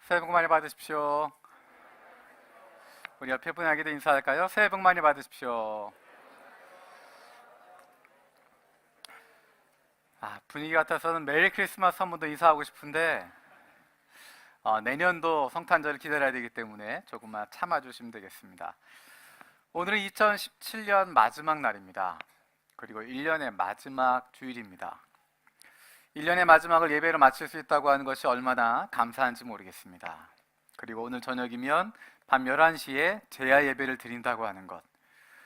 새해 복 많이 받으십시오. 우리 옆에 분에게도 인사할까요? 새해 복 많이 받으십시오. 분위기 같아서는 메리 크리스마스 한 번 더 인사하고 싶은데 내년도 성탄절을 기다려야 되기 때문에 조금만 참아주시면 되겠습니다. 오늘은 2017년 마지막 날입니다. 그리고 1년의 마지막 주일입니다. 1년의 마지막을 예배로 마칠 수 있다고 하는 것이 얼마나 감사한지 모르겠습니다. 그리고 오늘 저녁이면 밤 11시에 제야 예배를 드린다고 하는 것,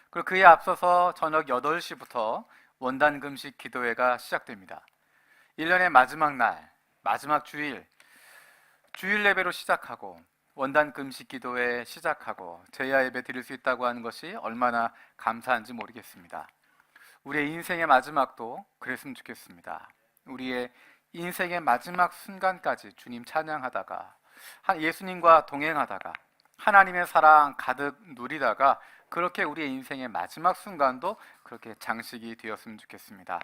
그리고 그에 앞서서 저녁 8시부터 원단 금식 기도회가 시작됩니다. 1년의 마지막 날, 마지막 주일 예배로 시작하고 원단 금식 기도회 시작하고 제야 예배 드릴 수 있다고 하는 것이 얼마나 감사한지 모르겠습니다. 우리의 인생의 마지막도 그랬으면 좋겠습니다. 우리의 인생의 마지막 순간까지 주님 찬양하다가 예수님과 동행하다가 하나님의 사랑 가득 누리다가 그렇게 우리의 인생의 마지막 순간도 그렇게 장식이 되었으면 좋겠습니다.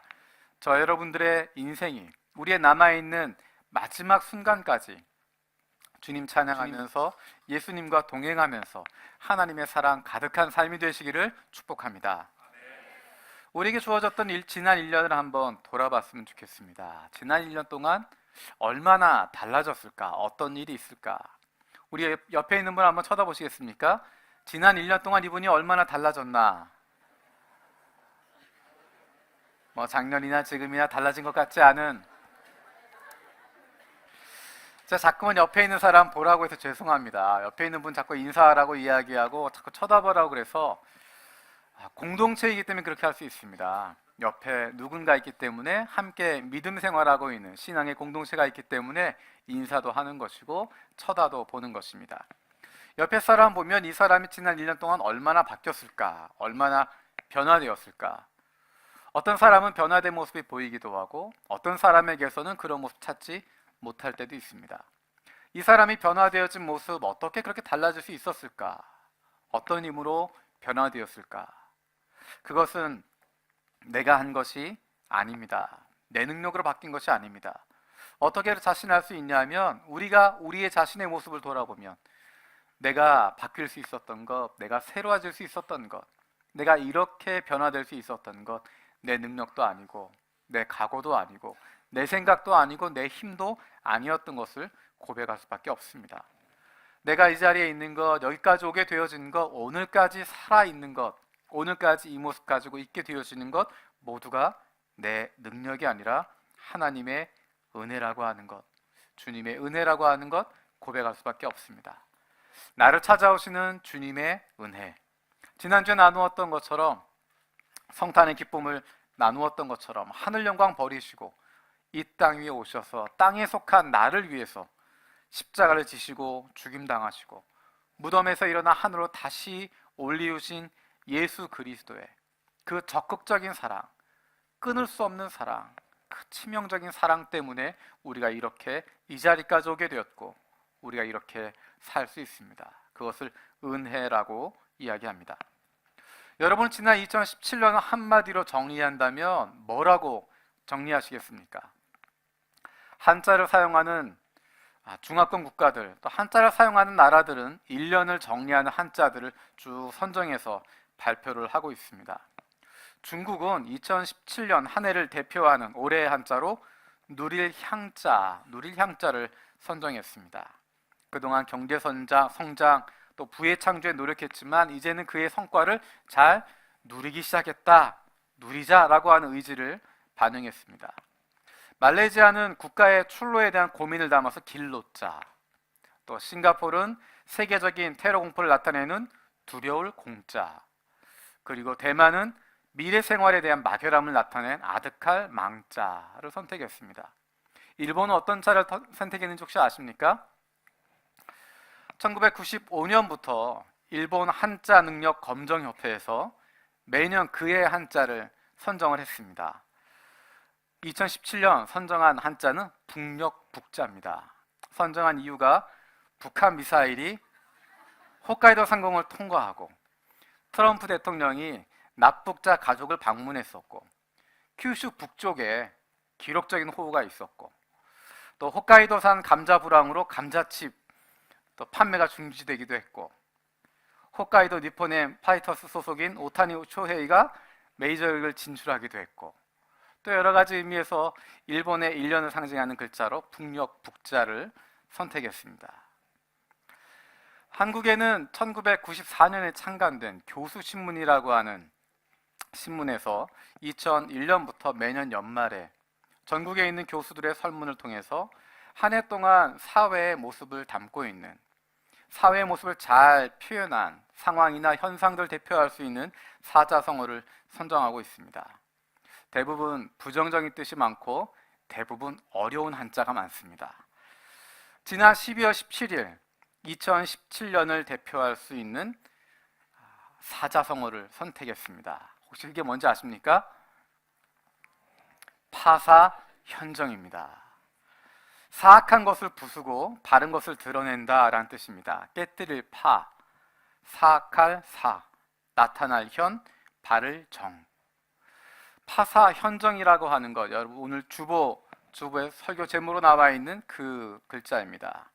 저 여러분들의 인생이 우리의 남아있는 마지막 순간까지 주님 찬양하면서 예수님과 동행하면서 하나님의 사랑 가득한 삶이 되시기를 축복합니다. 우리에게 주어졌던 지난 1년을 한번 돌아봤으면 좋겠습니다. 지난 1년 동안 얼마나 달라졌을까? 어떤 일이 있을까? 우리 옆에 있는 분 한번 쳐다보시겠습니까? 지난 1년 동안 이분이 얼마나 달라졌나? 작년이나 지금이나 달라진 것 같지 않은. 제가 자꾸만 옆에 있는 사람 보라고 해서 죄송합니다. 옆에 있는 분 자꾸 인사하라고 이야기하고 자꾸 쳐다보라고 그래서 공동체이기 때문에 그렇게 할 수 있습니다. 옆에 누군가 있기 때문에 함께 믿음 생활하고 있는 신앙의 공동체가 있기 때문에 인사도 하는 것이고 쳐다도 보는 것입니다. 옆에 사람 보면 이 사람이 지난 1년 동안 얼마나 바뀌었을까, 얼마나 변화되었을까. 어떤 사람은 변화된 모습이 보이기도 하고 어떤 사람에게서는 그런 모습 찾지 못할 때도 있습니다. 이 사람이 변화되어진 모습, 어떻게 그렇게 달라질 수 있었을까? 어떤 힘으로 변화되었을까? 그것은 내가 한 것이 아닙니다. 내 능력으로 바뀐 것이 아닙니다. 어떻게 자신할 수 있냐면 우리가 우리의 자신의 모습을 돌아보면 내가 바뀔 수 있었던 것, 내가 새로워질 수 있었던 것, 내가 이렇게 변화될 수 있었던 것, 내 능력도 아니고 내 각오도 아니고 내 생각도 아니고 내 힘도 아니었던 것을 고백할 수밖에 없습니다. 내가 이 자리에 있는 것, 여기까지 오게 되어진 것, 오늘까지 살아있는 것, 오늘까지 이 모습 가지고 있게 되어지는 것 모두가 내 능력이 아니라 하나님의 은혜라고 하는 것, 주님의 은혜라고 하는 것 고백할 수밖에 없습니다. 나를 찾아오시는 주님의 은혜, 지난주에 나누었던 것처럼 성탄의 기쁨을 나누었던 것처럼 하늘 영광 버리시고 이 땅 위에 오셔서 땅에 속한 나를 위해서 십자가를 지시고 죽임당하시고 무덤에서 일어나 하늘로 다시 올리우신 예수 그리스도의 그 적극적인 사랑, 끊을 수 없는 사랑, 그 치명적인 사랑 때문에 우리가 이렇게 이 자리까지 오게 되었고 우리가 이렇게 살 수 있습니다. 그것을 은혜라고 이야기합니다. 여러분, 지난 2017년을 한마디로 정리한다면 뭐라고 정리하시겠습니까? 한자를 사용하는 중화권 국가들, 또 한자를 사용하는 나라들은 1년을 정리하는 한자들을 쭉 선정해서 발표를 하고 있습니다. 중국은 2017년 한 해를 대표하는 올해의 한자로 누릴향자를 선정했습니다. 그동안 경제 성장, 또 부의 창조에 노력했지만 이제는 그의 성과를 잘 누리기 시작했다, 누리자라고 하는 의지를 반영했습니다. 말레이시아는 국가의 출로에 대한 고민을 담아서 길로자, 또 싱가포르는 세계적인 테러 공포를 나타내는 두려울 공자, 그리고 대만은 미래 생활에 대한 막연함을 나타낸 아득할 망자를 선택했습니다. 일본은 어떤 자를 선택했는지 혹시 아십니까? 1995년부터 일본 한자 능력 검정협회에서 매년 그의 한자를 선정을 했습니다. 2017년 선정한 한자는 북녘북자입니다. 선정한 이유가 북한 미사일이 홋카이도 상공을 통과하고 트럼프 대통령이 납북자 가족을 방문했었고 큐슈 북쪽에 기록적인 호우가 있었고 또 홋카이도산 감자 불황으로 감자칩 또 판매가 중지되기도 했고, 홋카이도 니폰의 파이터스 소속인 오타니 쇼헤이가 메이저리그를 진출하기도 했고, 또 여러 가지 의미에서 일본의 1년을 상징하는 글자로 북녘 북자를 선택했습니다. 한국에는 1994년에 창간된 교수신문이라고 하는 신문에서 2001년부터 매년 연말에 전국에 있는 교수들의 설문을 통해서 한 해 동안 사회의 모습을 담고 있는, 사회의 모습을 잘 표현한 상황이나 현상들 대표할 수 있는 사자성어를 선정하고 있습니다. 대부분 부정적인 뜻이 많고 대부분 어려운 한자가 많습니다. 지난 12월 17일 2017년을 대표할 수 있는 사자성어를 선택했습니다. 혹시 이게 뭔지 아십니까? 파사현정입니다. 사악한 것을 부수고 바른 것을 드러낸다 라는 뜻입니다. 깨뜨릴 파, 사악할 사, 나타날 현, 바를 정. 파사현정이라고 하는 것, 여러분 오늘 주보의 설교 제목으로 나와 있는 그 글자입니다.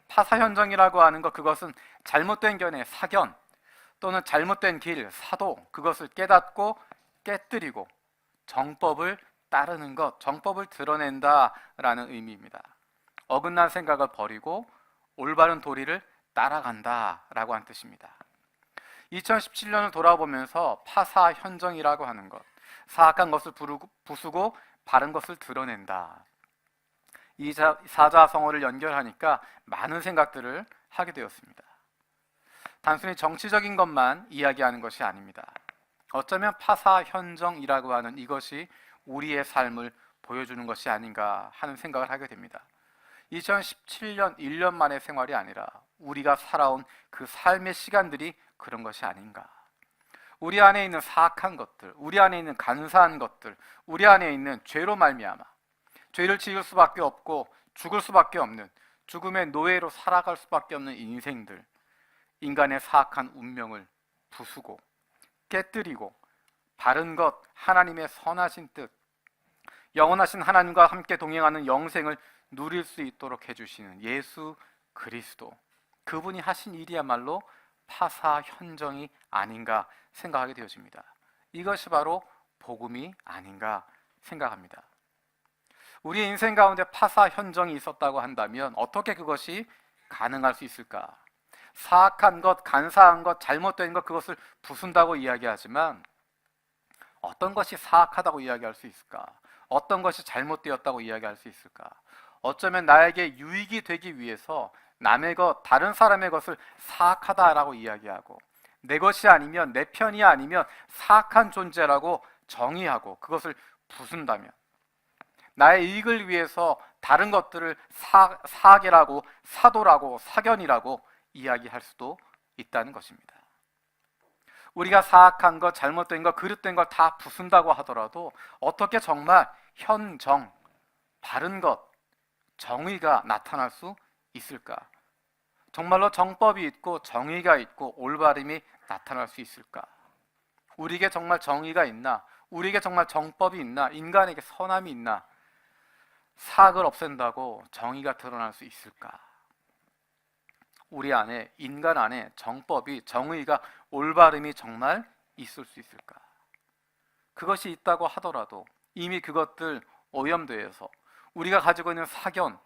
파사현정이라고 하는 것, 그것은 잘못된 견해, 사견 또는 잘못된 길, 사도, 그것을 깨닫고 깨뜨리고 정법을 따르는 것, 정법을 드러낸다라는 의미입니다. 어긋난 생각을 버리고 올바른 도리를 따라간다라고 하는 뜻입니다. 2017년을 돌아보면서 파사현정이라고 하는 것, 사악한 것을 부수고 바른 것을 드러낸다. 이 사자성어를 연결하니까 많은 생각들을 하게 되었습니다. 단순히 정치적인 것만 이야기하는 것이 아닙니다. 어쩌면 파사현정이라고 하는 이것이 우리의 삶을 보여주는 것이 아닌가 하는 생각을 하게 됩니다. 2017년 1년 만의 생활이 아니라 우리가 살아온 그 삶의 시간들이 그런 것이 아닌가. 우리 안에 있는 사악한 것들, 우리 안에 있는 간사한 것들, 우리 안에 있는 죄로 말미암아 죄를 지을 수밖에 없고 죽을 수밖에 없는, 죽음의 노예로 살아갈 수밖에 없는 인생들, 인간의 사악한 운명을 부수고 깨뜨리고 바른 것, 하나님의 선하신 뜻, 영원하신 하나님과 함께 동행하는 영생을 누릴 수 있도록 해주시는 예수 그리스도, 그분이 하신 일이야말로 파사현정이 아닌가 생각하게 되어집니다. 이것이 바로 복음이 아닌가 생각합니다. 우리 인생 가운데 파사현정이 있었다고 한다면 어떻게 그것이 가능할 수 있을까? 사악한 것, 간사한 것, 잘못된 것, 그것을 부순다고 이야기하지만 어떤 것이 사악하다고 이야기할 수 있을까? 어떤 것이 잘못되었다고 이야기할 수 있을까? 어쩌면 나에게 유익이 되기 위해서 남의 것, 다른 사람의 것을 사악하다라고 이야기하고, 내 것이 아니면, 내 편이 아니면 사악한 존재라고 정의하고 그것을 부순다면, 나의 이익을 위해서 다른 것들을 사악이라고, 사도라고, 사견이라고 이야기할 수도 있다는 것입니다. 우리가 사악한 것, 잘못된 것, 그릇된 걸 다 부순다고 하더라도 어떻게 정말 현정, 바른 것, 정의가 나타날 수 있을까? 정말로 정법이 있고 정의가 있고 올바름이 나타날 수 있을까? 우리에게 정말 정의가 있나? 우리에게 정말 정법이 있나? 인간에게 선함이 있나? 사악을 없앤다고 정의가 드러날 수 있을까? 우리 안에, 인간 안에 정법이, 정의가, 올바름이 정말 있을 수 있을까? 그것이 있다고 하더라도 이미 그것들 오염되어서 우리가 가지고 있는 사견,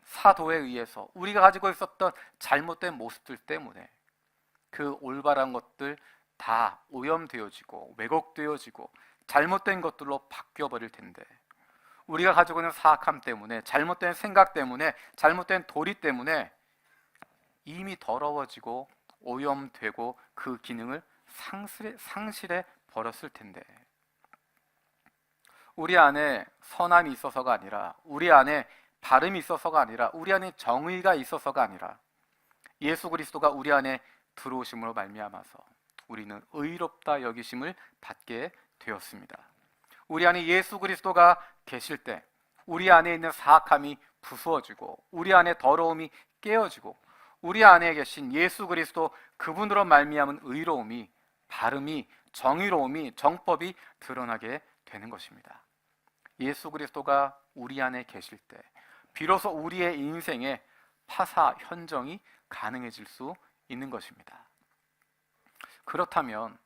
사도에 의해서 우리가 가지고 있었던 잘못된 모습들 때문에 그 올바른 것들 다 오염되어지고 왜곡되어지고 잘못된 것들로 바뀌어버릴 텐데, 우리가 가지고 있는 사악함 때문에, 잘못된 생각 때문에, 잘못된 도리 때문에 이미 더러워지고 오염되고 그 기능을 상실해 버렸을 텐데, 우리 안에 선함이 있어서가 아니라, 우리 안에 바름이 있어서가 아니라, 우리 안에 정의가 있어서가 아니라 예수 그리스도가 우리 안에 들어오심으로 말미암아서 우리는 의롭다 여기심을 받게 되었습니다. 우리 안에 예수 그리스도가 계실 때 우리 안에 있는 사악함이 부수어지고 우리 안에 더러움이 깨어지고 우리 안에 계신 예수 그리스도 그분으로 말미암은 의로움이, 바름이, 정의로움이, 정법이 드러나게 되는 것입니다. 예수 그리스도가 우리 안에 계실 때 비로소 우리의 인생에 파사 현정이 가능해질 수 있는 것입니다. 그렇다면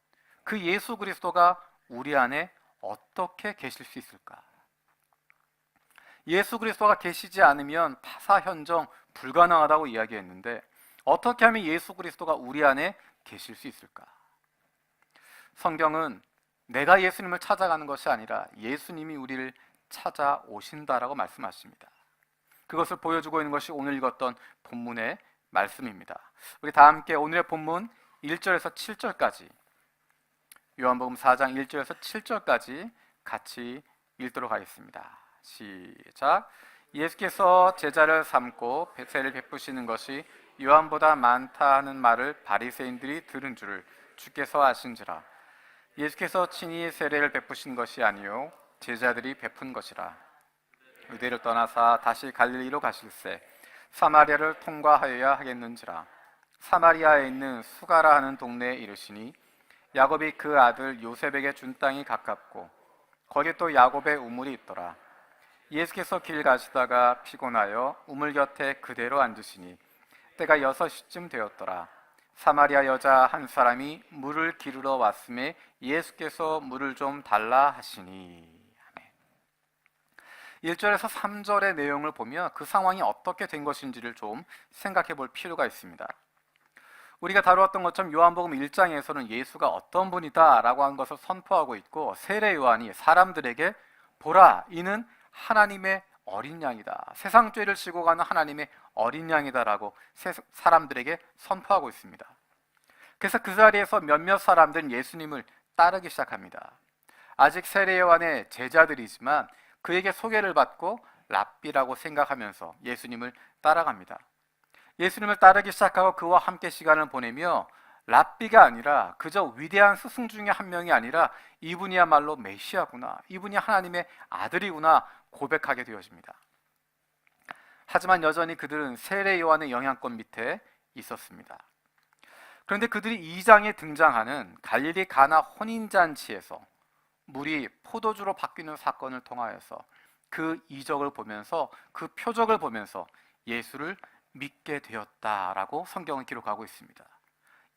그 예수 그리스도가 우리 안에 어떻게 계실 수 있을까? 예수 그리스도가 계시지 않으면 파사 현정 불가능하다고 이야기했는데 어떻게 하면 예수 그리스도가 우리 안에 계실 수 있을까? 성경은 내가 예수님을 찾아가는 것이 아니라 예수님이 우리를 찾아오신다라고 말씀하십니다. 그것을 보여주고 있는 것이 오늘 읽었던 본문의 말씀입니다. 우리 다 함께 오늘의 본문 1절에서 7절까지 요한복음 4장 1절에서 7절까지 같이 읽도록 하겠습니다. 시작. 예수께서 제자를 삼고 세례를 베푸시는 것이 요한보다 많다 하는 말을 바리새인들이 들은 줄을 주께서 아신지라. 예수께서 친히 세례를 베푸신 것이 아니요 제자들이 베푼 것이라. 유대를 떠나사 다시 갈릴리로 가실새 사마리아를 통과하여야 하겠는지라. 사마리아에 있는 수가라 하는 동네에 이르시니 야곱이 그 아들 요셉에게 준 땅이 가깝고 거기에 또 야곱의 우물이 있더라. 예수께서 길 가시다가 피곤하여 우물 곁에 그대로 앉으시니 때가 6시쯤 되었더라. 사마리아 여자 한 사람이 물을 기르러 왔음에 예수께서 물을 좀 달라 하시니. 1절에서 3절의 내용을 보면 그 상황이 어떻게 된 것인지를 좀 생각해 볼 필요가 있습니다. 우리가 다루었던 것처럼 요한복음 1장에서는 예수가 어떤 분이다 라고 한 것을 선포하고 있고 세례 요한이 사람들에게 보라 이는 하나님의 어린 양이다, 세상 죄를 지고 가는 하나님의 어린 양이다 라고 사람들에게 선포하고 있습니다. 그래서 그 자리에서 몇몇 사람들은 예수님을 따르기 시작합니다. 아직 세례 요한의 제자들이지만 그에게 소개를 받고 랍비라고 생각하면서 예수님을 따라갑니다. 예수님을 따르기 시작하고 그와 함께 시간을 보내며 랍비가 아니라 그저 위대한 스승 중에 한 명이 아니라 이분이야말로 메시아구나, 이분이 하나님의 아들이구나 고백하게 되어집니다. 하지만 여전히 그들은 세례 요한의 영향권 밑에 있었습니다. 그런데 그들이 2장에 등장하는 갈릴리 가나 혼인잔치에서 물이 포도주로 바뀌는 사건을 통하여서 그 이적을 보면서 그 표적을 보면서 예수를 믿게 되었다라고 성경은 기록하고 있습니다.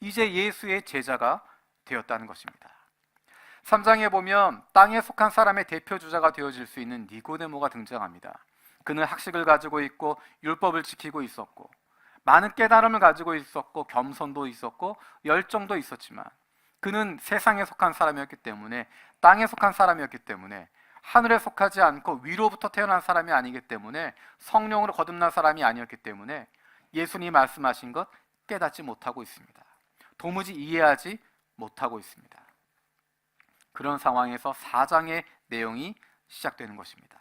이제 예수의 제자가 되었다는 것입니다. 3장에 보면 땅에 속한 사람의 대표 주자가 되어질 수 있는 니고데모가 등장합니다. 그는 학식을 가지고 있고 율법을 지키고 있었고 많은 깨달음을 가지고 있었고 겸손도 있었고 열정도 있었지만 그는 세상에 속한 사람이었기 때문에, 땅에 속한 사람이었기 때문에, 하늘에 속하지 않고 위로부터 태어난 사람이 아니기 때문에, 성령으로 거듭난 사람이 아니었기 때문에 예수님이 말씀하신 것 깨닫지 못하고 있습니다. 도무지 이해하지 못하고 있습니다. 그런 상황에서 4장의 내용이 시작되는 것입니다.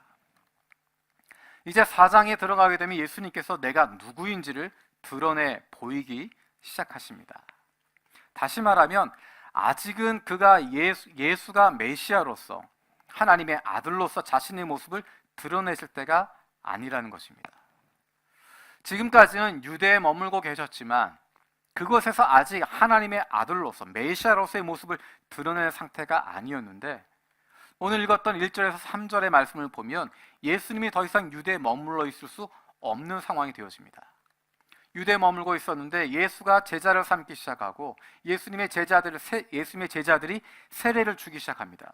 이제 4장에 들어가게 되면 예수님께서 내가 누구인지를 드러내 보이기 시작하십니다. 다시 말하면 아직은 그가 예수가 메시아로서 하나님의 아들로서 자신의 모습을 드러내실 때가 아니라는 것입니다. 지금까지는 유대에 머물고 계셨지만 그곳에서 아직 하나님의 아들로서 메시아로서의 모습을 드러내는 상태가 아니었는데 오늘 읽었던 1절에서 3절의 말씀을 보면 예수님이 더 이상 유대에 머물러 있을 수 없는 상황이 되어집니다. 유대에 머물고 있었는데 예수가 제자를 삼기 시작하고 예수님의 제자들이 세례를 주기 시작합니다.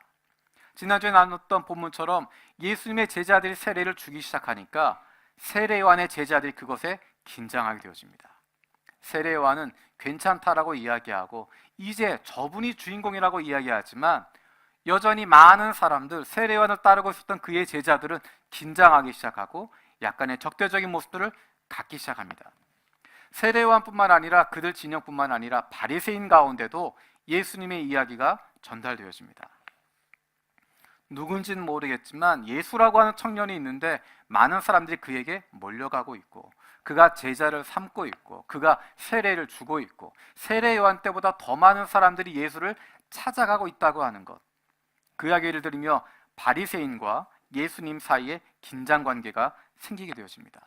지난주에 나눴던 본문처럼 예수님의 제자들이 세례를 주기 시작하니까 세례 요한의 제자들이 그것에 긴장하게 되어집니다. 세례 요한은 괜찮다라고 이야기하고 이제 저분이 주인공이라고 이야기하지만 여전히 많은 사람들, 세례 요한을 따르고 있었던 그의 제자들은 긴장하기 시작하고 약간의 적대적인 모습들을 갖기 시작합니다. 세례 요한뿐만 아니라 그들 진영뿐만 아니라 바리새인 가운데도 예수님의 이야기가 전달되어집니다. 누군지는 모르겠지만 예수라고 하는 청년이 있는데 많은 사람들이 그에게 몰려가고 있고 그가 제자를 삼고 있고 그가 세례를 주고 있고 세례 요한 때보다 더 많은 사람들이 예수를 찾아가고 있다고 하는 것, 그 이야기를 들으며 바리새인과 예수님 사이에 긴장 관계가 생기게 되어집니다.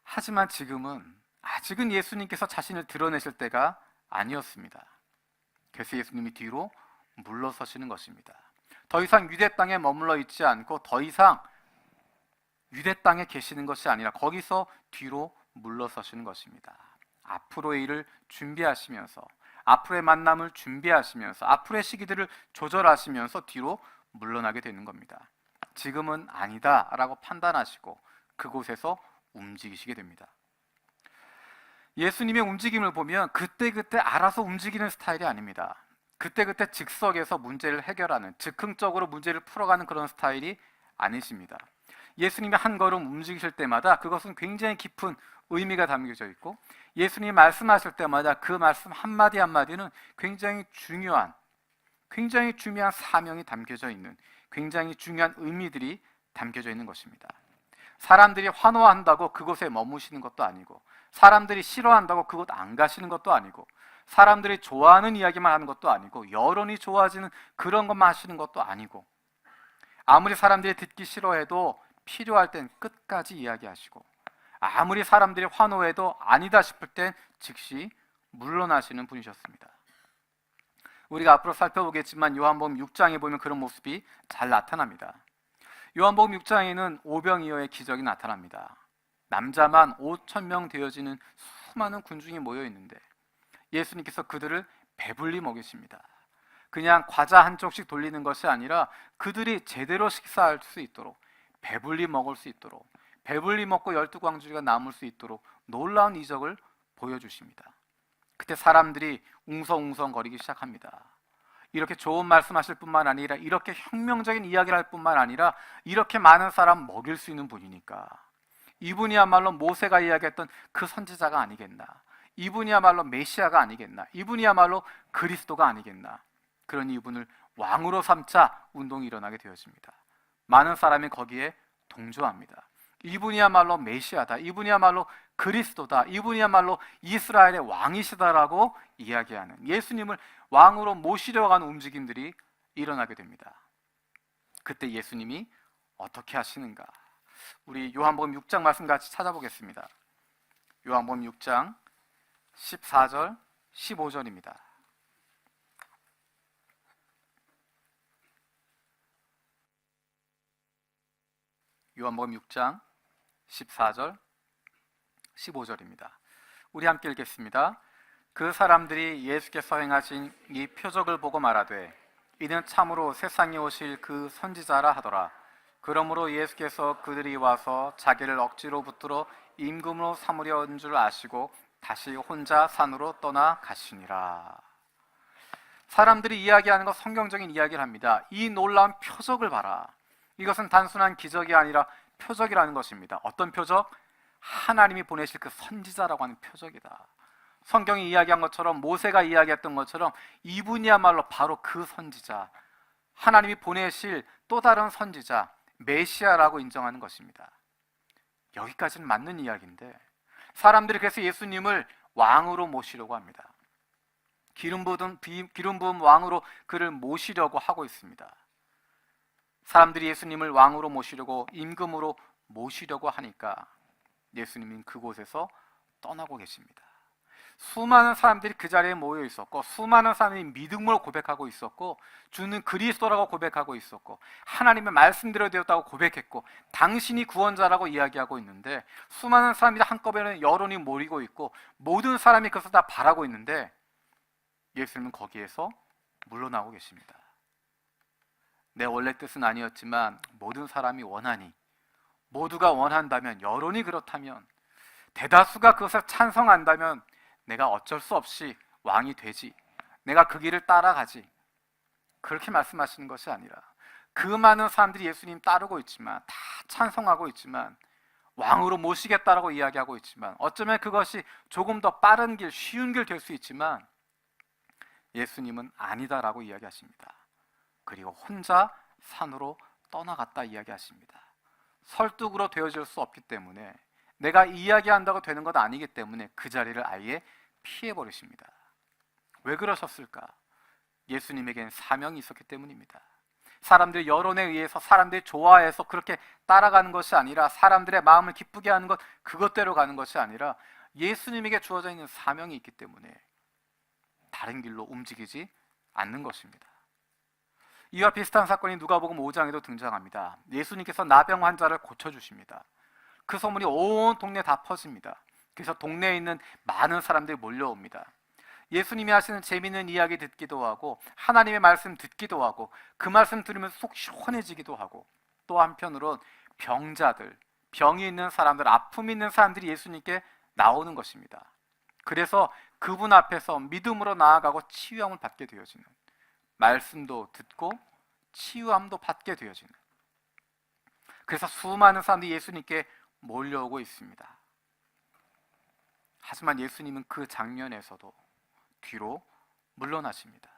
하지만 아직은 예수님께서 자신을 드러내실 때가 아니었습니다. 그래서 예수님이 뒤로 물러서시는 것입니다. 더 이상 유대 땅에 머물러 있지 않고 더 이상 유대 땅에 계시는 것이 아니라 거기서 뒤로 물러서시는 것입니다. 앞으로의 일을 준비하시면서, 앞으로의 만남을 준비하시면서, 앞으로의 시기들을 조절하시면서 뒤로 물러나게 되는 겁니다. 지금은 아니다 라고 판단하시고 그곳에서 움직이시게 됩니다. 예수님의 움직임을 보면 그때그때 알아서 움직이는 스타일이 아닙니다. 그때그때 즉석에서 문제를 해결하는, 즉흥적으로 문제를 풀어가는 그런 스타일이 아니십니다. 예수님이 한 걸음 움직이실 때마다 그것은 굉장히 깊은 의미가 담겨져 있고, 예수님이 말씀하실 때마다 그 말씀 한마디 한마디는 굉장히 중요한 사명이 담겨져 있는, 굉장히 중요한 의미들이 담겨져 있는 것입니다. 사람들이 환호한다고 그곳에 머무시는 것도 아니고, 사람들이 싫어한다고 그곳 안 가시는 것도 아니고, 사람들이 좋아하는 이야기만 하는 것도 아니고, 여론이 좋아지는 그런 것만 하시는 것도 아니고, 아무리 사람들이 듣기 싫어해도 필요할 땐 끝까지 이야기하시고, 아무리 사람들이 환호해도 아니다 싶을 땐 즉시 물러나시는 분이셨습니다. 우리가 앞으로 살펴보겠지만 요한복음 6장에 보면 그런 모습이 잘 나타납니다. 요한복음 6장에는 오병이어의 기적이 나타납니다. 남자만 5,000명 되어지는 수많은 군중이 모여 있는데 예수님께서 그들을 배불리 먹이십니다. 그냥 과자 한 쪽씩 돌리는 것이 아니라 그들이 제대로 식사할 수 있도록, 배불리 먹을 수 있도록, 배불리 먹고 12광주리가 남을 수 있도록 놀라운 이적을 보여주십니다. 그때 사람들이 웅성웅성 거리기 시작합니다. 이렇게 좋은 말씀하실 뿐만 아니라, 이렇게 혁명적인 이야기를 할 뿐만 아니라 이렇게 많은 사람 먹일 수 있는 분이니까 이분이야말로 모세가 이야기했던 그 선지자가 아니겠나, 이분이야말로 메시아가 아니겠나, 이분이야말로 그리스도가 아니겠나. 그러니 이분을 왕으로 삼자 운동이 일어나게 되어집니다. 많은 사람이 거기에 동조합니다. 이분이야말로 메시아다, 이분이야말로 그리스도다, 이분이야말로 이스라엘의 왕이시다라고 이야기하는, 예수님을 왕으로 모시려고 하는 움직임들이 일어나게 됩니다. 그때 예수님이 어떻게 하시는가? 우리 요한복음 6장 말씀 같이 찾아보겠습니다. 요한복음 6장 14절 15절입니다. 요한복음 6장 14절 15절입니다. 우리 함께 읽겠습니다. 그 사람들이 예수께서 행하신 이 표적을 보고 말하되 이는 참으로 세상에 오실 그 선지자라 하더라. 그러므로 예수께서 그들이 와서 자기를 억지로 붙들어 임금으로 삼으려는 줄 아시고 다시 혼자 산으로 떠나 가시니라. 사람들이 이야기하는 것, 성경적인 이야기를 합니다. 이 놀라운 표적을 봐라. 이것은 단순한 기적이 아니라 표적이라는 것입니다. 어떤 표적? 하나님이 보내실 그 선지자라고 하는 표적이다. 성경이 이야기한 것처럼, 모세가 이야기했던 것처럼 이분이야말로 바로 그 선지자, 하나님이 보내실 또 다른 선지자, 메시아라고 인정하는 것입니다. 여기까지는 맞는 이야기인데 사람들이 그래서 예수님을 왕으로 모시려고 합니다. 기름 부은 왕으로 그를 모시려고 하고 있습니다. 사람들이 예수님을 왕으로 모시려고, 임금으로 모시려고 하니까 예수님은 그곳에서 떠나고 계십니다. 수많은 사람들이 그 자리에 모여 있었고, 수많은 사람들이 믿음으로 고백하고 있었고, 주는 그리스도라고 고백하고 있었고, 하나님의 말씀대로 되었다고 고백했고, 당신이 구원자라고 이야기하고 있는데, 수많은 사람들이 한꺼번에 여론이 몰리고 있고, 모든 사람이 그것을 다 바라고 있는데 예수님은 거기에서 물러나고 계십니다. 내 원래 뜻은 아니었지만 모든 사람이 원하니, 모두가 원한다면, 여론이 그렇다면, 대다수가 그것을 찬성한다면 내가 어쩔 수 없이 왕이 되지, 내가 그 길을 따라가지, 그렇게 말씀하시는 것이 아니라, 그 많은 사람들이 예수님 따르고 있지만, 다 찬성하고 있지만, 왕으로 모시겠다라고 이야기하고 있지만, 어쩌면 그것이 조금 더 빠른 길, 쉬운 길 될 수 있지만 예수님은 아니다라고 이야기하십니다. 그리고 혼자 산으로 떠나갔다 이야기하십니다. 설득으로 되어질 수 없기 때문에, 내가 이야기한다고 되는 것 아니기 때문에 그 자리를 아예 피해버리십니다. 왜 그러셨을까? 예수님에겐 사명이 있었기 때문입니다. 사람들의 여론에 의해서, 사람들이 좋아해서 그렇게 따라가는 것이 아니라, 사람들의 마음을 기쁘게 하는 것, 그것대로 가는 것이 아니라 예수님에게 주어져 있는 사명이 있기 때문에 다른 길로 움직이지 않는 것입니다. 이와 비슷한 사건이 누가복음 5장에도 등장합니다. 예수님께서 나병 환자를 고쳐주십니다. 그 소문이 온 동네에 다 퍼집니다. 그래서 동네에 있는 많은 사람들이 몰려옵니다. 예수님이 하시는 재미있는 이야기 듣기도 하고 하나님의 말씀 듣기도 하고 그 말씀 들으면서 속 시원해지기도 하고, 또 한편으론 병자들, 병이 있는 사람들, 아픔이 있는 사람들이 예수님께 나오는 것입니다. 그래서 그분 앞에서 믿음으로 나아가고 치유함을 받게 되어지는, 말씀도 듣고 치유함도 받게 되어지는, 그래서 수많은 사람들이 예수님께 몰려오고 있습니다. 하지만 예수님은 그 장면에서도 뒤로 물러나십니다.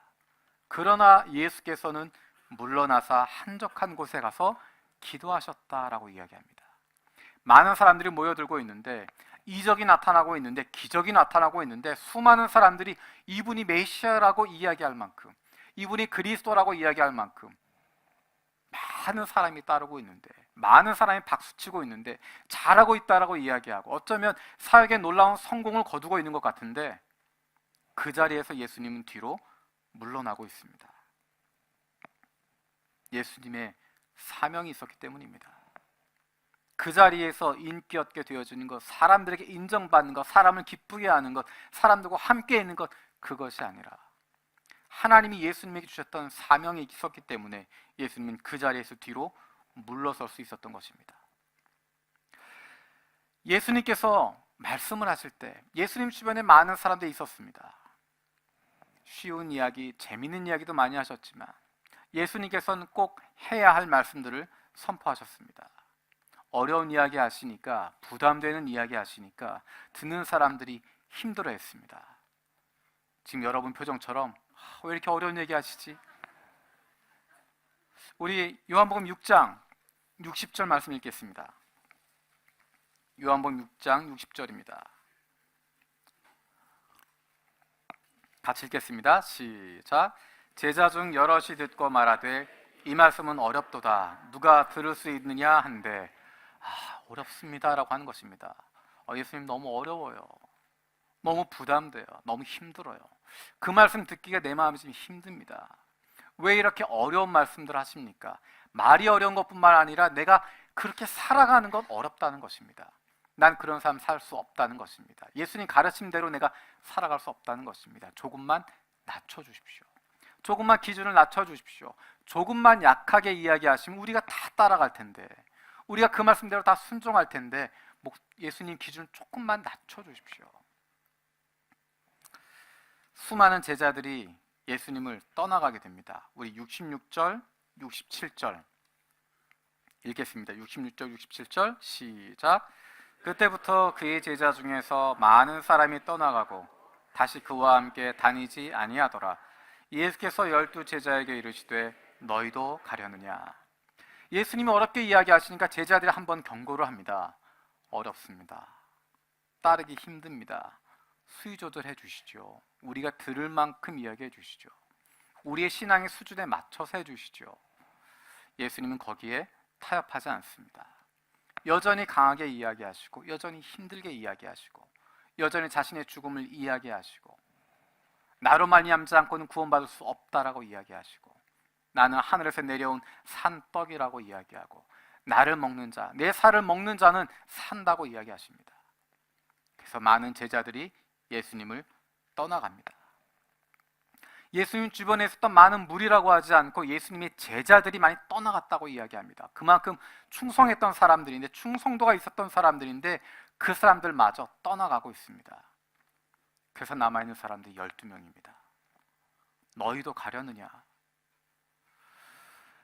그러나 예수께서는 물러나사 한적한 곳에 가서 기도하셨다라고 이야기합니다. 많은 사람들이 모여들고 있는데, 이적이 나타나고 있는데, 기적이 나타나고 있는데, 수많은 사람들이 이분이 메시아라고 이야기할 만큼, 이분이 그리스도라고 이야기할 만큼 많은 사람이 따르고 있는데, 많은 사람이 박수치고 있는데, 잘하고 있다라고 이야기하고, 어쩌면 사역에 놀라운 성공을 거두고 있는 것 같은데, 그 자리에서 예수님은 뒤로 물러나고 있습니다. 예수님의 사명이 있었기 때문입니다. 그 자리에서 인기 얻게 되어주는 것, 사람들에게 인정받는 것, 사람을 기쁘게 하는 것, 사람들과 함께 있는 것, 그것이 아니라 하나님이 예수님에게 주셨던 사명이 있었기 때문에 예수님은 그 자리에서 뒤로 물러설 수 있었던 것입니다. 예수님께서 말씀을 하실 때 예수님 주변에 많은 사람들이 있었습니다. 쉬운 이야기, 재미있는 이야기도 많이 하셨지만 예수님께서는 꼭 해야 할 말씀들을 선포하셨습니다. 어려운 이야기 하시니까, 부담되는 이야기 하시니까 듣는 사람들이 힘들어했습니다. 지금 여러분 표정처럼 왜 이렇게 어려운 얘기 하시지? 우리 요한복음 6장 60절 말씀 읽겠습니다. 요한복음 6장 60절입니다. 같이 읽겠습니다. 시작. 제자 중 여럿이 듣고 말하되 이 말씀은 어렵도다. 누가 들을 수 있느냐 한데, 어렵습니다 라고 하는 것입니다. 예수님 너무 어려워요. 너무 부담돼요. 너무 힘들어요. 그 말씀 듣기가 내 마음이 좀 힘듭니다. 왜 이렇게 어려운 말씀들 하십니까? 말이 어려운 것뿐만 아니라 내가 그렇게 살아가는 건 어렵다는 것입니다. 난 그런 삶 살 수 없다는 것입니다. 예수님 가르침대로 내가 살아갈 수 없다는 것입니다. 조금만 낮춰주십시오. 조금만 기준을 낮춰주십시오. 조금만 약하게 이야기하시면 우리가 다 따라갈 텐데, 우리가 그 말씀대로 다 순종할 텐데, 예수님 기준을 조금만 낮춰주십시오. 수많은 제자들이 예수님을 떠나가게 됩니다. 우리 66절, 67절 읽겠습니다. 66절, 67절 시작. 그때부터 그의 제자 중에서 많은 사람이 떠나가고 다시 그와 함께 다니지 아니하더라. 예수께서 12 제자에게 이르시되 너희도 가려느냐. 예수님이 어렵게 이야기하시니까 제자들이 한번 경고를 합니다. 어렵습니다. 따르기 힘듭니다. 수위 조절해 주시죠. 우리가 들을 만큼 이야기해 주시죠. 우리의 신앙의 수준에 맞춰서 해 주시죠. 예수님은 거기에 타협하지 않습니다. 여전히 강하게 이야기하시고, 여전히 힘들게 이야기하시고, 여전히 자신의 죽음을 이야기하시고, 나로 말미암지 않고는 구원받을 수 없다라고 이야기하시고, 나는 하늘에서 내려온 산떡이라고 이야기하고, 나를 먹는 자, 내 살을 먹는 자는 산다고 이야기하십니다. 그래서 많은 제자들이 예수님을 떠나갑니다. 예수님 주변에 있었던 많은 무리라고 하지 않고 예수님의 제자들이 많이 떠나갔다고 이야기합니다. 그만큼 충성했던 사람들인데, 충성도가 있었던 사람들인데 그 사람들마저 떠나가고 있습니다. 그래서 남아있는 사람들이 12명입니다. 너희도 가려느냐?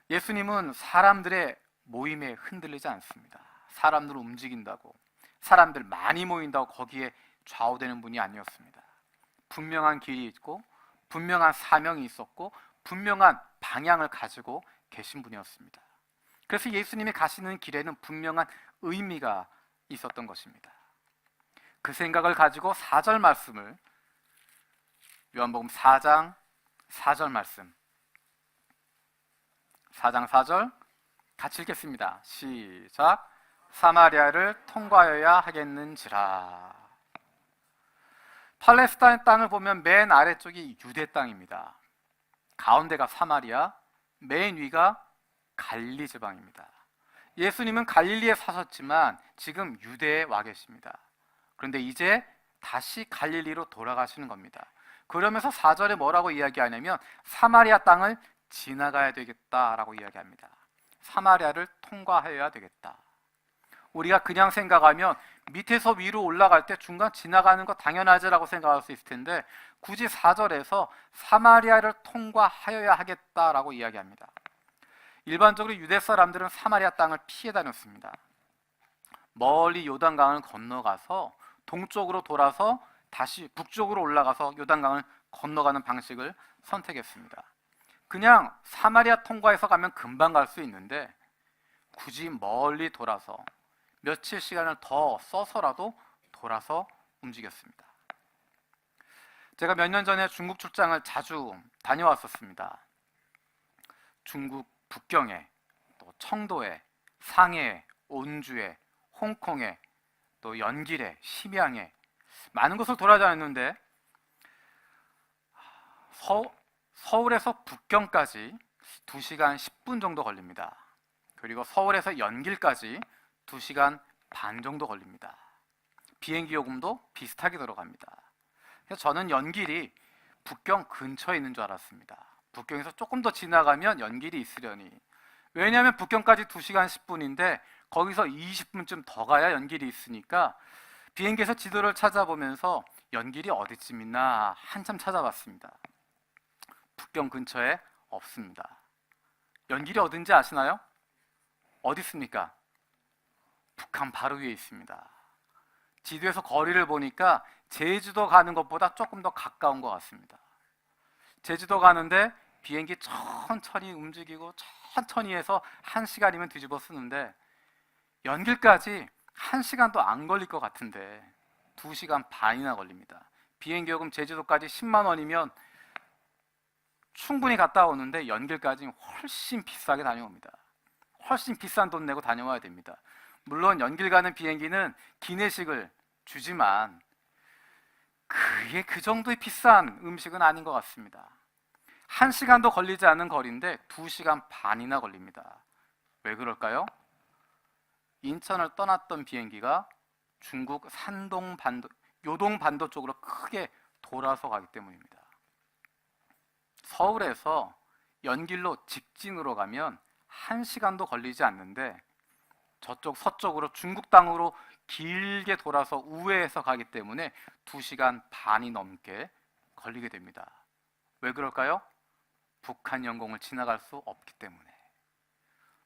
예수님은 사람들의 모임에 흔들리지 않습니다. 사람들 움직인다고, 사람들 많이 모인다고 거기에 좌우되는 분이 아니었습니다. 분명한 길이 있고, 분명한 사명이 있었고, 분명한 방향을 가지고 계신 분이었습니다. 그래서 예수님이 가시는 길에는 분명한 의미가 있었던 것입니다. 그 생각을 가지고 4절 말씀을, 요한복음 4장 4절 말씀, 4장 4절 같이 읽겠습니다. 시작. 사마리아를 통과하여야 하겠는지라. 팔레스타인 땅을 보면 맨 아래쪽이 유대 땅입니다. 가운데가 사마리아, 맨 위가 갈릴리 지방입니다. 예수님은 갈릴리에 사셨지만 지금 유대에 와 계십니다. 그런데 이제 다시 갈릴리로 돌아가시는 겁니다. 그러면서 4절에 뭐라고 이야기하냐면 사마리아 땅을 지나가야 되겠다라고 이야기합니다. 사마리아를 통과해야 되겠다. 우리가 그냥 생각하면 밑에서 위로 올라갈 때 중간 지나가는 거 당연하지라고 생각할 수 있을 텐데 굳이 4절에서 사마리아를 통과하여야 하겠다라고 이야기합니다. 일반적으로 유대 사람들은 사마리아 땅을 피해 다녔습니다. 멀리 요단강을 건너가서 동쪽으로 돌아서 다시 북쪽으로 올라가서 요단강을 건너가는 방식을 선택했습니다. 그냥 사마리아 통과해서 가면 금방 갈 수 있는데 굳이 멀리 돌아서 며칠 시간을 더 써서라도 돌아서 움직였습니다. 제가 몇 년 전에 중국 출장을 자주 다녀왔었습니다. 중국 북경에, 또 청도에, 상해에, 온주에, 홍콩에, 또 연길에, 심양에 많은 곳을 돌아다녔는데 서울에서 북경까지 2시간 10분 정도 걸립니다. 그리고 서울에서 연길까지 2시간 반 정도 걸립니다. 비행기 요금도 비슷하게 들어갑니다. 그래서 저는 연길이 북경 근처에 있는 줄 알았습니다. 북경에서 조금 더 지나가면 연길이 있으려니. 왜냐하면 북경까지 2시간 10분인데 거기서 20분쯤 더 가야 연길이 있으니까 비행기에서 지도를 찾아보면서 연길이 어디쯤 있나 한참 찾아봤습니다. 북경 근처에 없습니다. 연길이 어딘지 아시나요? 어디 있습니까? 북한 바로 위에 있습니다. 지도에서 거리를 보니까 제주도 가는 것보다 조금 더 가까운 것 같습니다. 제주도 가는데 비행기 천천히 움직이고 천천히 해서 1시간이면 뒤집어 쓰는데 연길까지 1시간도 안 걸릴 것 같은데 2시간 반이나 걸립니다. 비행기 요금 제주도까지 10만 원이면 충분히 갔다 오는데 연길까지 훨씬 비싸게 다녀옵니다. 훨씬 비싼 돈 내고 다녀와야 됩니다. 물론 연길 가는 비행기는 기내식을 주지만 그게 그 정도의 비싼 음식은 아닌 것 같습니다. 1시간도 걸리지 않은 거리인데 2시간 반이나 걸립니다. 왜 그럴까요? 인천을 떠났던 비행기가 중국 산동 반도, 요동 반도 쪽으로 크게 돌아서 가기 때문입니다. 서울에서 연길로 직진으로 가면 1시간도 걸리지 않는데 저쪽 서쪽으로 중국 땅으로 길게 돌아서 우회해서 가기 때문에 2시간 반이 넘게 걸리게 됩니다. 왜 그럴까요? 북한 영공을 지나갈 수 없기 때문에.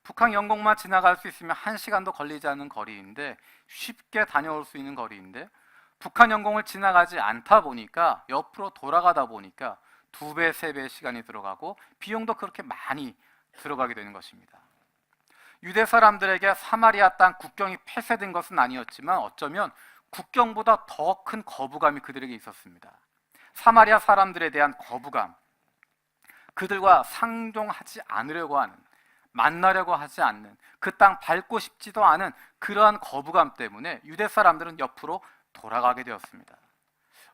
북한 영공만 지나갈 수 있으면 1시간도 걸리지 않는 거리인데 쉽게 다녀올 수 있는 거리인데 북한 영공을 지나가지 않다 보니까 옆으로 돌아가다 보니까 2배, 3배의 시간이 들어가고 비용도 그렇게 많이 들어가게 되는 것입니다. 유대 사람들에게 사마리아 땅 국경이 폐쇄된 것은 아니었지만 어쩌면 국경보다 더 큰 거부감이 그들에게 있었습니다. 사마리아 사람들에 대한 거부감, 그들과 상종하지 않으려고 하는, 만나려고 하지 않는, 그 땅 밟고 싶지도 않은 그러한 거부감 때문에 유대 사람들은 옆으로 돌아가게 되었습니다.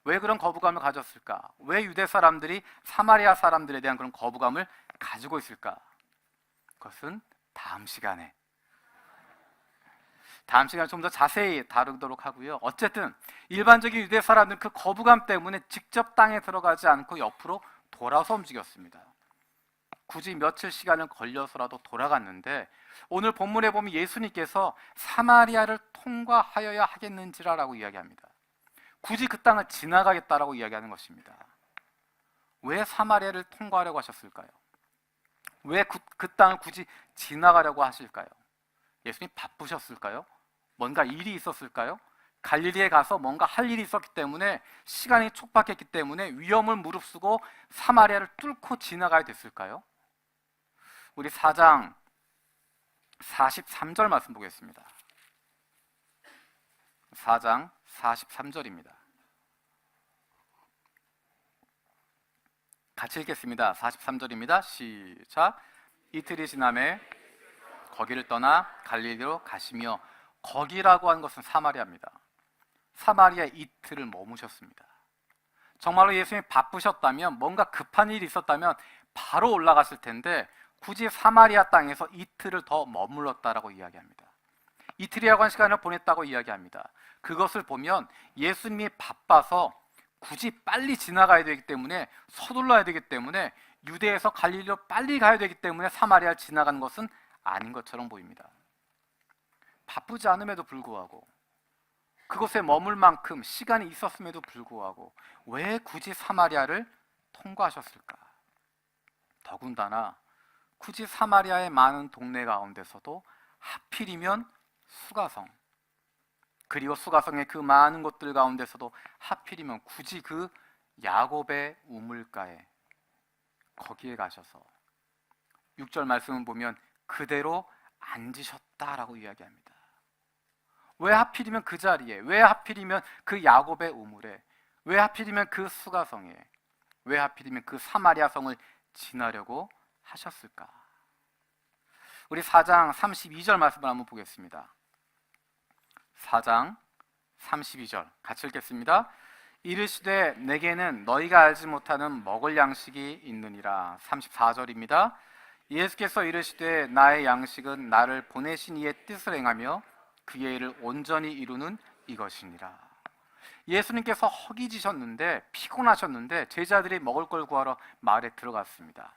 왜 그런 거부감을 가졌을까? 왜 유대 사람들이 사마리아 사람들에 대한 그런 거부감을 가지고 있을까? 그것은 다음 시간에 좀 더 자세히 다루도록 하고요. 어쨌든 일반적인 유대 사람들은 그 거부감 때문에 직접 땅에 들어가지 않고 옆으로 돌아서 움직였습니다. 굳이 며칠 시간을 걸려서라도 돌아갔는데 오늘 본문에 보면 예수님께서 사마리아를 통과하여야 하겠는지라라고 이야기합니다. 굳이 그 땅을 지나가겠다라고 이야기하는 것입니다. 왜 사마리아를 통과하려고 하셨을까요? 왜 그 땅을 굳이 지나가려고 하실까요? 예수님 바쁘셨을까요? 뭔가 일이 있었을까요? 갈릴리에 가서 뭔가 할 일이 있었기 때문에 시간이 촉박했기 때문에 위험을 무릅쓰고 사마리아를 뚫고 지나가야 됐을까요? 우리 4장 43절 말씀 보겠습니다. 4장 43절입니다. 같이 읽겠습니다. 43절입니다. 시작. 이틀이 지남에 거기를 떠나 갈릴리로 가시며, 거기라고 하는 것은 사마리아입니다. 사마리아에 이틀을 머무셨습니다. 정말로 예수님이 바쁘셨다면, 뭔가 급한 일이 있었다면 바로 올라갔을 텐데 굳이 사마리아 땅에서 이틀을 더 머물렀다라고 이야기합니다. 이틀이라고 하는 시간을 보냈다고 이야기합니다. 그것을 보면 예수님이 바빠서 굳이 빨리 지나가야 되기 때문에, 서둘러야 되기 때문에, 유대에서 갈릴리로 빨리 가야 되기 때문에 사마리아를 지나간 것은 아닌 것처럼 보입니다. 바쁘지 않음에도 불구하고, 그곳에 머물 만큼 시간이 있었음에도 불구하고 왜 굳이 사마리아를 통과하셨을까? 더군다나 굳이 사마리아의 많은 동네 가운데서도 하필이면 수가성, 그리고 수가성의 그 많은 곳들 가운데서도 하필이면 굳이 그 야곱의 우물가에, 거기에 가셔서 6절 말씀을 보면 그대로 앉으셨다라고 이야기합니다. 왜 하필이면 그 자리에, 왜 하필이면 그 야곱의 우물에, 왜 하필이면 그 수가성에, 왜 하필이면 그 사마리아 성을 지나려고 하셨을까? 우리 4장 32절 말씀을 한번 보겠습니다. 4장 32절 같이 읽겠습니다. 이르시되 내게는 너희가 알지 못하는 먹을 양식이 있느니라. 34절입니다. 예수께서 이르시되 나의 양식은 나를 보내신 이의 뜻을 행하며 그의 일을 온전히 이루는 이것이니라. 예수님께서 허기지셨는데, 피곤하셨는데 제자들이 먹을 걸 구하러 마을에 들어갔습니다.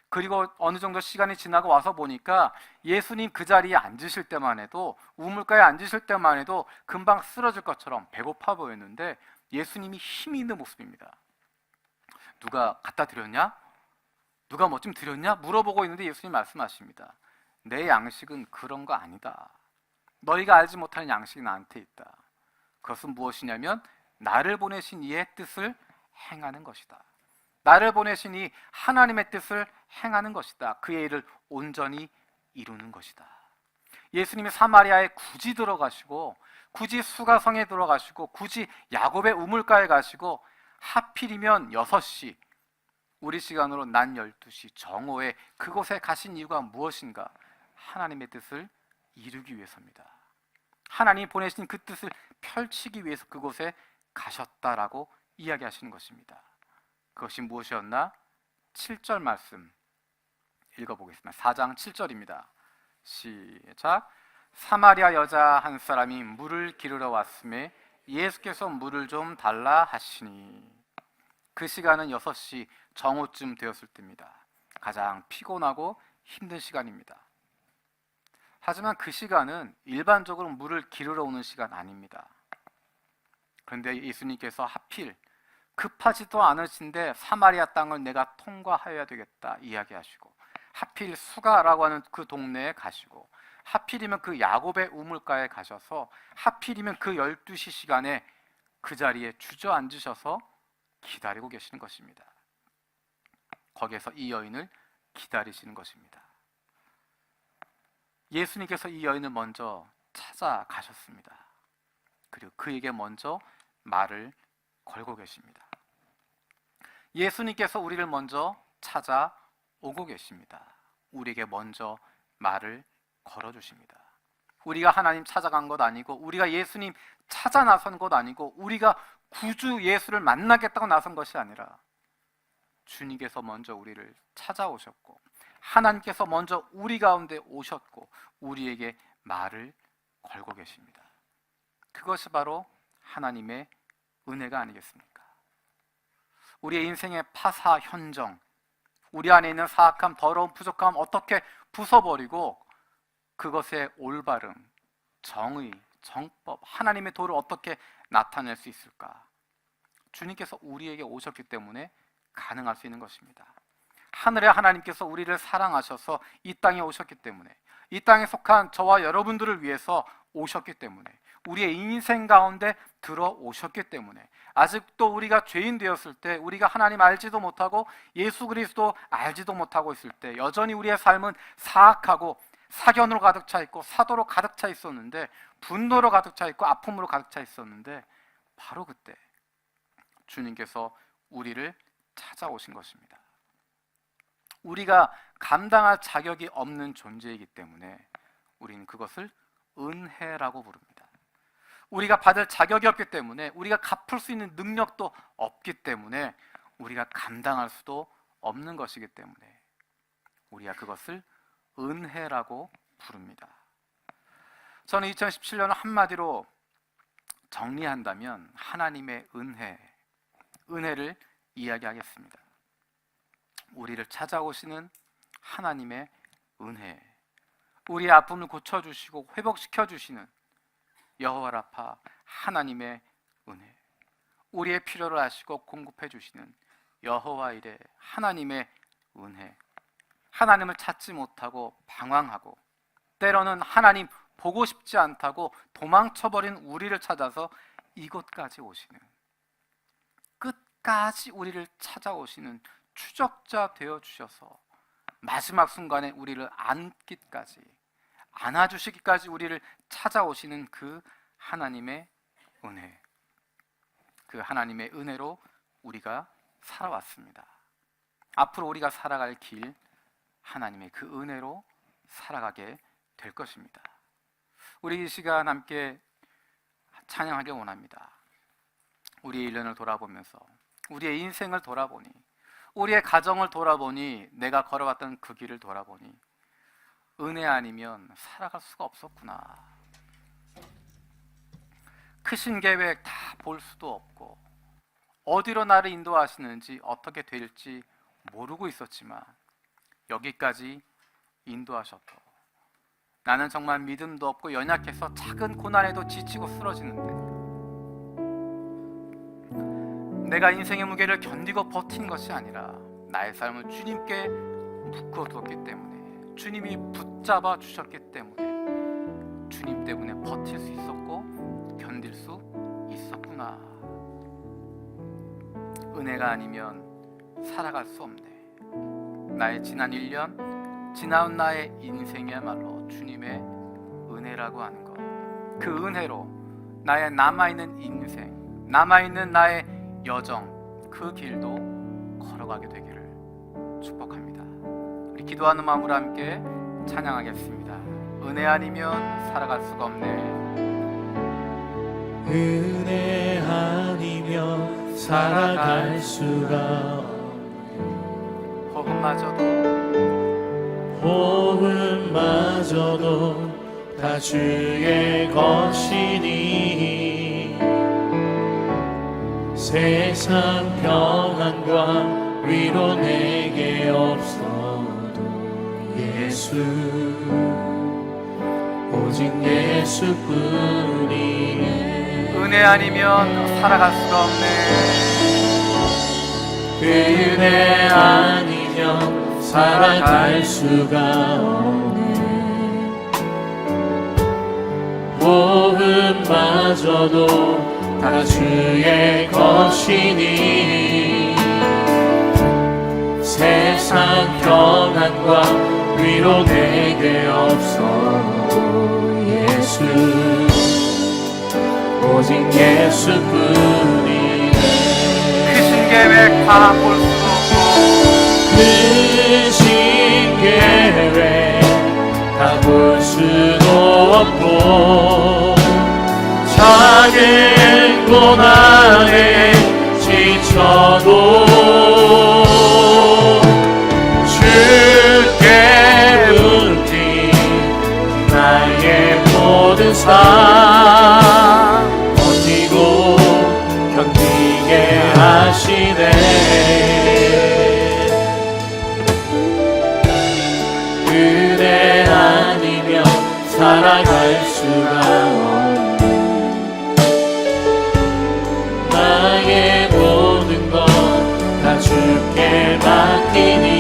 그리고 어느 정도 시간이 지나고 와서 보니까 예수님 그 자리에 앉으실 때만 해도, 우물가에 앉으실 때만 해도 금방 쓰러질 것처럼 배고파 보였는데 예수님이 힘이 있는 모습입니다. 누가 갖다 드렸냐? 누가 뭐 좀 드렸냐? 물어보고 있는데 예수님 말씀하십니다. 내 양식은 그런 거 아니다. 너희가 알지 못하는 양식이 나한테 있다. 그것은 무엇이냐면 나를 보내신 이의 뜻을 행하는 것이다. 나를 보내신 이 하나님의 뜻을 행하는 것이다. 그의 일을 온전히 이루는 것이다. 예수님이 사마리아에 굳이 들어가시고, 굳이 수가성에 들어가시고, 굳이 야곱의 우물가에 가시고, 하필이면 6시, 우리 시간으로 낮 12시 정오에 그곳에 가신 이유가 무엇인가? 하나님의 뜻을 이루기 위해서입니다. 하나님이 보내신 그 뜻을 펼치기 위해서 그곳에 가셨다라고 이야기하시는 것입니다. 그것이 무엇이었나? 7절 말씀 읽어보겠습니다. 4장 7절입니다. 시작. 사마리아 여자 한 사람이 물을 기르러 왔음에 예수께서 물을 좀 달라 하시니, 그 시간은 6시 정오쯤 되었을 때입니다. 가장 피곤하고 힘든 시간입니다. 하지만 그 시간은 일반적으로 물을 기르러 오는 시간 아닙니다. 그런데 예수님께서 하필 급하지도 않으신데 사마리아 땅을 내가 통과해야 되겠다 이야기하시고, 하필 수가라고 하는 그 동네에 가시고, 하필이면 그 야곱의 우물가에 가셔서, 하필이면 그 12시 시간에 그 자리에 주저앉으셔서 기다리고 계시는 것입니다. 거기에서 이 여인을 기다리시는 것입니다. 예수님께서 이 여인을 먼저 찾아가셨습니다. 그리고 그에게 먼저 말을 걸고 계십니다. 예수님께서 우리를 먼저 찾아오고 계십니다. 우리에게 먼저 말을 걸어주십니다. 우리가 하나님 찾아간 것 아니고, 우리가 예수님 찾아 나선 것 아니고, 우리가 구주 예수를 만나겠다고 나선 것이 아니라 주님께서 먼저 우리를 찾아오셨고, 하나님께서 먼저 우리 가운데 오셨고 우리에게 말을 걸고 계십니다. 그것이 바로 하나님의 은혜가 아니겠습니까? 우리의 인생의 파사 현정, 우리 안에 있는 사악함, 더러움, 부족함 어떻게 부숴버리고 그것의 올바름, 정의, 정법, 하나님의 도를 어떻게 나타낼 수 있을까? 주님께서 우리에게 오셨기 때문에 가능할 수 있는 것입니다. 하늘의 하나님께서 우리를 사랑하셔서 이 땅에 오셨기 때문에, 이 땅에 속한 저와 여러분들을 위해서 오셨기 때문에, 우리의 인생 가운데 들어오셨기 때문에, 아직도 우리가 죄인 되었을 때, 우리가 하나님 알지도 못하고 예수 그리스도 알지도 못하고 있을 때, 여전히 우리의 삶은 사악하고 사견으로 가득 차 있고 사도로 가득 차 있었는데, 분노로 가득 차 있고 아픔으로 가득 차 있었는데, 바로 그때 주님께서 우리를 찾아오신 것입니다. 우리가 감당할 자격이 없는 존재이기 때문에 우리는 그것을 은혜라고 부릅니다. 우리가 받을 자격이 없기 때문에, 우리가 갚을 수 있는 능력도 없기 때문에, 우리가 감당할 수도 없는 것이기 때문에 우리가 그것을 은혜라고 부릅니다. 저는 2017년을 한마디로 정리한다면 하나님의 은혜를 이야기하겠습니다. 우리를 찾아오시는 하나님의 은혜, 우리의 아픔을 고쳐주시고 회복시켜주시는 여호와 라파 하나님의 은혜, 우리의 필요를 아시고 공급해주시는 여호와 이레 하나님의 은혜, 하나님을 찾지 못하고 방황하고 때로는 하나님 보고 싶지 않다고 도망쳐버린 우리를 찾아서 이곳까지 오시는, 끝까지 우리를 찾아오시는 추적자 되어주셔서 마지막 순간에 우리를 안기까지, 안아주시기까지 우리를 찾아오시는 그 하나님의 은혜, 그 하나님의 은혜로 우리가 살아왔습니다. 앞으로 우리가 살아갈 길, 하나님의 그 은혜로 살아가게 될 것입니다. 우리 이 시간 함께 찬양하길 원합니다. 우리의 1년을 돌아보면서, 우리의 인생을 돌아보니, 우리의 가정을 돌아보니, 내가 걸어왔던 그 길을 돌아보니 은혜 아니면 살아갈 수가 없었구나. 크신 계획 다 볼 수도 없고 어디로 나를 인도하시는지 어떻게 될지 모르고 있었지만 여기까지 인도하셨고, 나는 정말 믿음도 없고 연약해서 작은 고난에도 지치고 쓰러지는데 내가 인생의 무게를 견디고 버틴 것이 아니라 나의 삶을 주님께 묶어두었기 때문에, 주님이 붙잡아 주셨기 때문에 주님 때문에 버틸 수 있었고 견딜 수 있었구나. 은혜가 아니면 살아갈 수 없네. 나의 지난 1년, 지나온 나의 인생이야말로 주님의 은혜라고 하는 것, 그 은혜로 나의 남아있는 인생, 남아있는 나의 여정, 그 길도 걸어가게 되기를 축복합니다. 우리 기도하는 마음으로 함께 찬양하겠습니다. 은혜 아니면 살아갈 수가 없네. 은혜 아니면 살아갈 수가 없네. 호흡마저도 다 주의 것이니 세상 평안과 위로 내게 없어도 예수, 오직 예수뿐이네. 은혜 아니면 살아갈 수가 없네. 그 은혜 아니면 살아갈 수가 없네. 호흡마저도 다 주의 것이니 세상 평안과 위로 내게 없어도 예수, 오직 예수뿐이네. 크신 계획 다 볼 수도 없고, 크신 계획 다 볼 수도 없고 작은 고난에 지쳐도 주께 붙인 나의 모든 삶 버티고 견디게 하시네. 은혜 아니면 살아갈 수가 없네. 나의 모든 것 다 주께 맡기니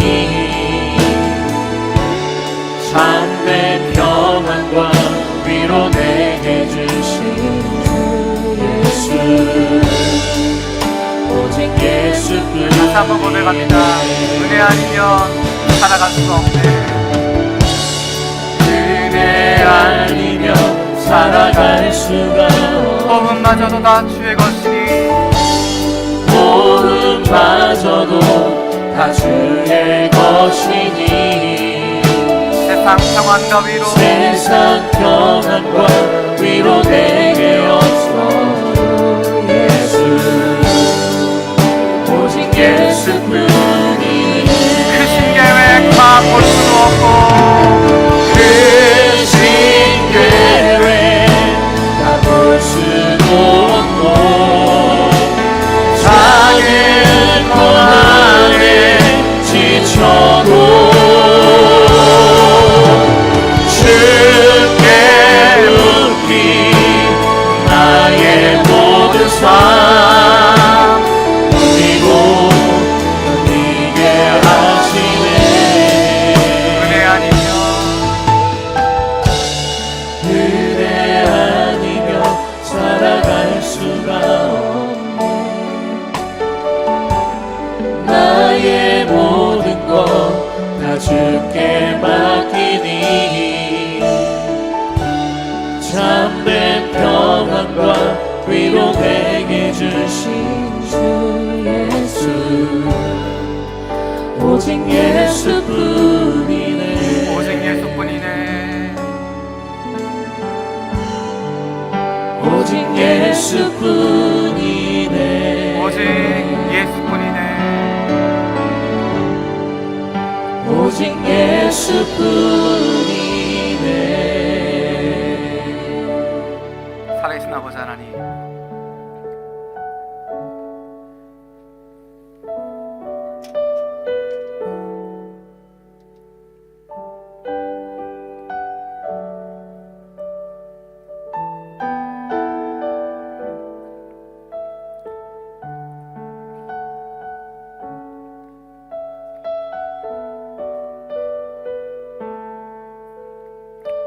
참된 평안과 위로 내게 주신 예수, 오직 예수뿐. 다시 한번 고백합니다. 은혜 아니면 살아갈 수가 없네. 은혜 아니면 살아갈 수가 없네. 호흡마저도 다 주의 것이니, 호흡마저도 다 주의 것이니 세상 평안과 위로, 세상 평안과 위로 내게 없어도 예수, 오직 예수뿐이네. 크신 계획 다 볼 수도 평안과 위로 내게 주신 주 예수 오직 예수뿐이네 오직 예수뿐이네 오직 예수뿐이네 오직 예수뿐이네 오직 예수뿐이네 살아계신 아버지 하나님,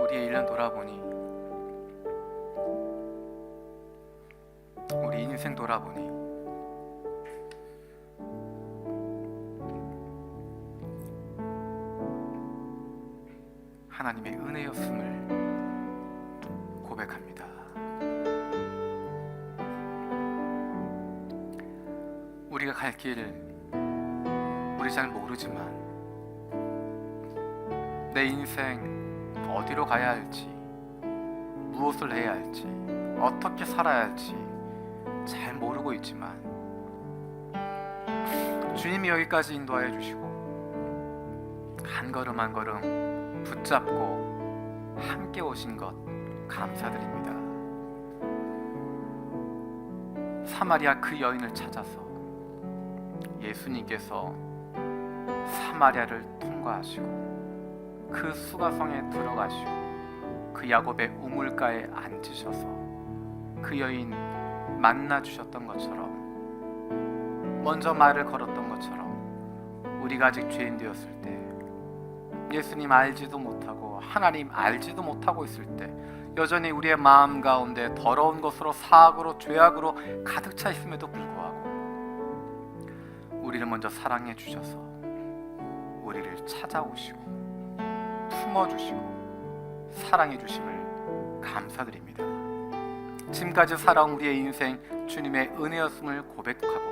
우리의 1년 돌아보니, 우리 인생 돌아보니 하나님의 은혜였음을 고백합니다. 우리가 갈 길 우리 잘 모르지만 내 인생 어디로 가야 할지, 무엇을 해야 할지, 어떻게 살아야 할지 잘 모르고 있지만 주님이 여기까지 인도하여 주시고 한 걸음 한 걸음 붙잡고 함께 오신 것 감사드립니다. 사마리아 그 여인을 찾아서 예수님께서 사마리아를 통과하시고 그 수가성에 들어가시고 그 야곱의 우물가에 앉으셔서 그 여인 만나 주셨던 것처럼, 먼저 말을 걸었던 것처럼 우리가 아직 죄인 되었을 때, 예수님 알지도 못하고 하나님 알지도 못하고 있을 때, 여전히 우리의 마음 가운데 더러운 것으로, 사악으로, 죄악으로 가득 차 있음에도 불구하고 우리를 먼저 사랑해 주셔서 우리를 찾아오시고 품어주시고 사랑해 주심을 감사드립니다. 지금까지 살아온 우리의 인생 주님의 은혜였음을 고백하고,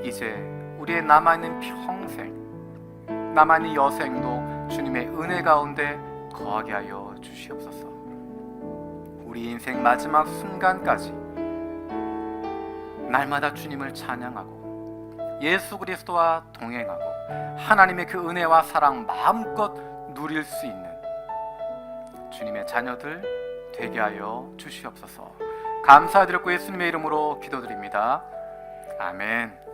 이제 우리의 남아있는 평생, 남아있는 여생도 주님의 은혜 가운데 거하게 하여 주시옵소서. 우리 인생 마지막 순간까지 날마다 주님을 찬양하고 예수 그리스도와 동행하고 하나님의 그 은혜와 사랑 마음껏 누릴 수 있는 주님의 자녀들 되게 하여 주시옵소서. 감사드렸고 예수님의 이름으로 기도드립니다. 아멘.